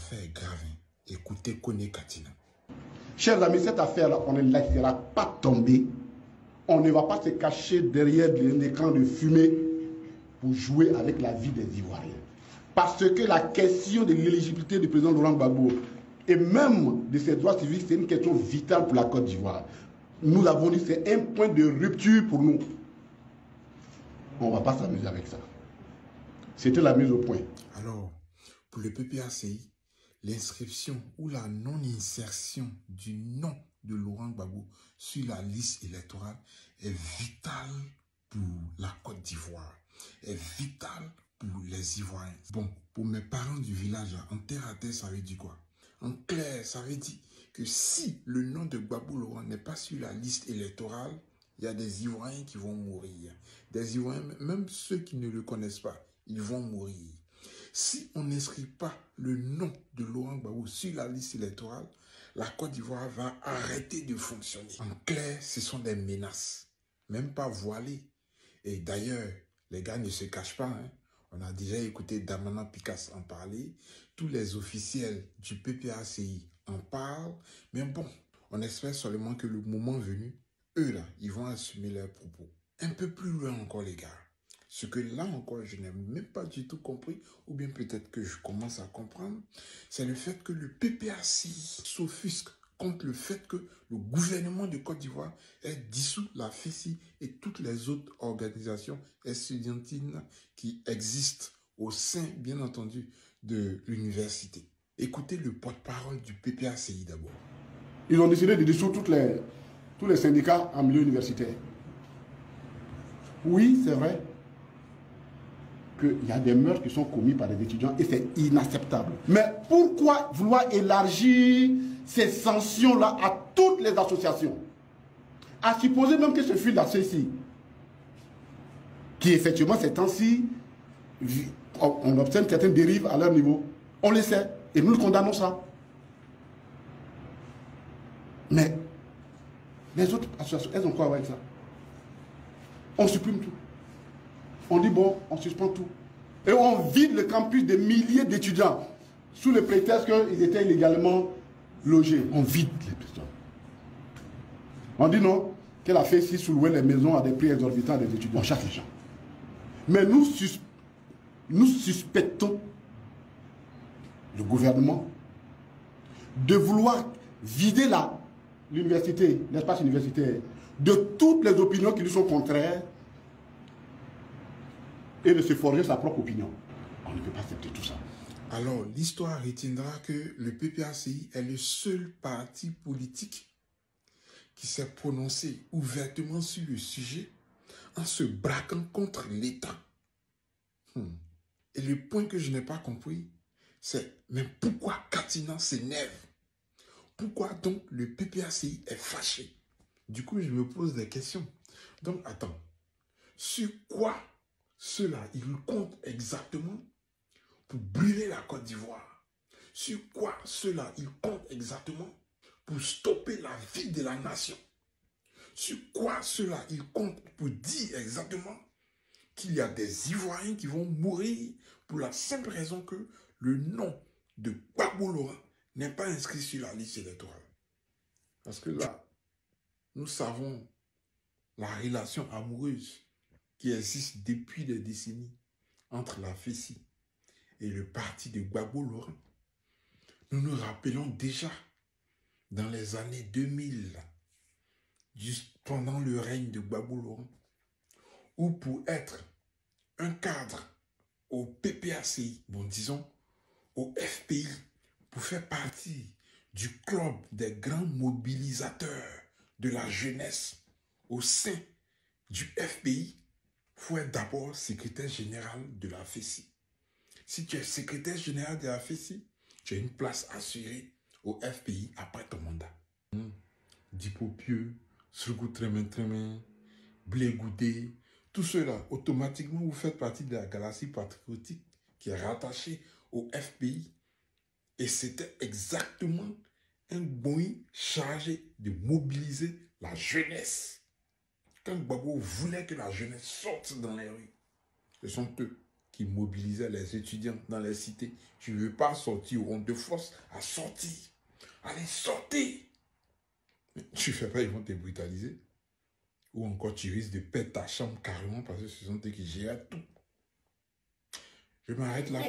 affaire est grave. Écoutez Kone Katina. Chers amis, cette affaire-là, on ne la laissera pas tomber. On ne va pas se cacher derrière un écran de fumée pour jouer avec la vie des Ivoiriens. Parce que la question de l'éligibilité du président Laurent Gbagbo et même de ses droits civiques, c'est une question vitale pour la Côte d'Ivoire. Nous l'avons dit, c'est un point de rupture pour nous. On ne va pas s'amuser avec ça. C'était la mise au point. Alors, pour le PPACI, l'inscription ou la non-insertion du nom de Laurent Gbagbo sur la liste électorale est vitale pour la Côte d'Ivoire, est vitale pour les Ivoiriens. Bon, pour mes parents du village, en terre à terre, ça veut dire quoi? En clair, ça veut dire que si le nom de Gbagbo Laurent n'est pas sur la liste électorale, il y a des Ivoiriens qui vont mourir. Des Ivoiriens, même ceux qui ne le connaissent pas, ils vont mourir. Si on n'inscrit pas le nom de Laurent Gbagbo sur la liste électorale, la Côte d'Ivoire va arrêter de fonctionner. En clair, ce sont des menaces, même pas voilées. Et d'ailleurs, les gars ne se cachent pas. Hein. On a déjà écouté Damana Picasse en parler. Tous les officiels du PPACI en parlent. Mais bon, on espère seulement que le moment venu, eux là, ils vont assumer leurs propos. Un peu plus loin encore, les gars. Ce que là encore, je n'ai même pas du tout compris, ou bien peut-être que je commence à comprendre, c'est le fait que le PPACI s'offusque contre le fait que le gouvernement de Côte d'Ivoire ait dissous la FECI et toutes les autres organisations estudiantines qui existent au sein, bien entendu, de l'université. Écoutez le porte-parole du PPACI d'abord. Ils ont décidé de dissoudre tous les syndicats en milieu universitaire. Oui, c'est vrai qu'il y a des meurtres qui sont commis par des étudiants et c'est inacceptable. Mais pourquoi vouloir élargir ces sanctions-là à toutes les associations? À supposer même que ce fut la CECI, qui effectivement ces temps-ci, on observe certaines dérives à leur niveau. On le sait et nous le condamnons ça. Mais les autres associations, elles ont quoi avec ça? On supprime tout. On dit bon, on suspend tout. Et on vide le campus de milliers d'étudiants sous le prétexte qu'ils étaient illégalement logés. On vide les personnes. On dit non, qu'elle a fait si sous-louer les maisons à des prix exorbitants des étudiants. On chasse les gens. Mais nous suspectons le gouvernement de vouloir vider l'université, l'espace universitaire, de toutes les opinions qui lui sont contraires et de se forger sa propre opinion. On ne peut pas accepter tout ça. Alors, l'histoire retiendra que le PPACI est le seul parti politique qui s'est prononcé ouvertement sur le sujet en se braquant contre l'État. Et le point que je n'ai pas compris, c'est mais pourquoi Katina s'énerve? Pourquoi donc le PPACI est fâché? Du coup, je me pose des questions. Donc, attends. Sur quoi ceux-là, ils comptent exactement pour brûler la Côte d'Ivoire? Sur quoi ceux-là, ils comptent exactement pour stopper la vie de la nation? Sur quoi ceux-là, ils comptent pour dire exactement qu'il y a des Ivoiriens qui vont mourir pour la simple raison que le nom de Gbagbo Laurent n'est pas inscrit sur la liste électorale? Parce que là, nous savons la relation amoureuse qui existe depuis des décennies entre la FECI et le parti de Gbagbo Laurent. Nous nous rappelons déjà dans les années 2000, juste pendant le règne de Gbagbo Laurent, où pour être un cadre au PPACI, bon disons au FPI, pour faire partie du club des grands mobilisateurs de la jeunesse au sein du FPI, il faut être d'abord secrétaire général de la FECI. Si tu es secrétaire général de la FECI, tu as une place assurée au FPI après ton mandat. Dipopieux, Srugou Tremen, Blé Goudé, tout cela, automatiquement, vous faites partie de la galaxie patriotique qui est rattachée au FPI. Et c'était exactement un Boeing chargé de mobiliser la jeunesse. Quand Gbagbo voulait que la jeunesse sorte dans les rues, ce sont eux qui mobilisait les étudiants dans les cités. Tu ne veux pas sortir, on te force à sortir. Allez, sortez. Tu ne fais pas, ils vont te brutaliser. Ou encore, tu risques de perdre ta chambre carrément parce que ce sont eux qui gèrent tout. Je m'arrête là.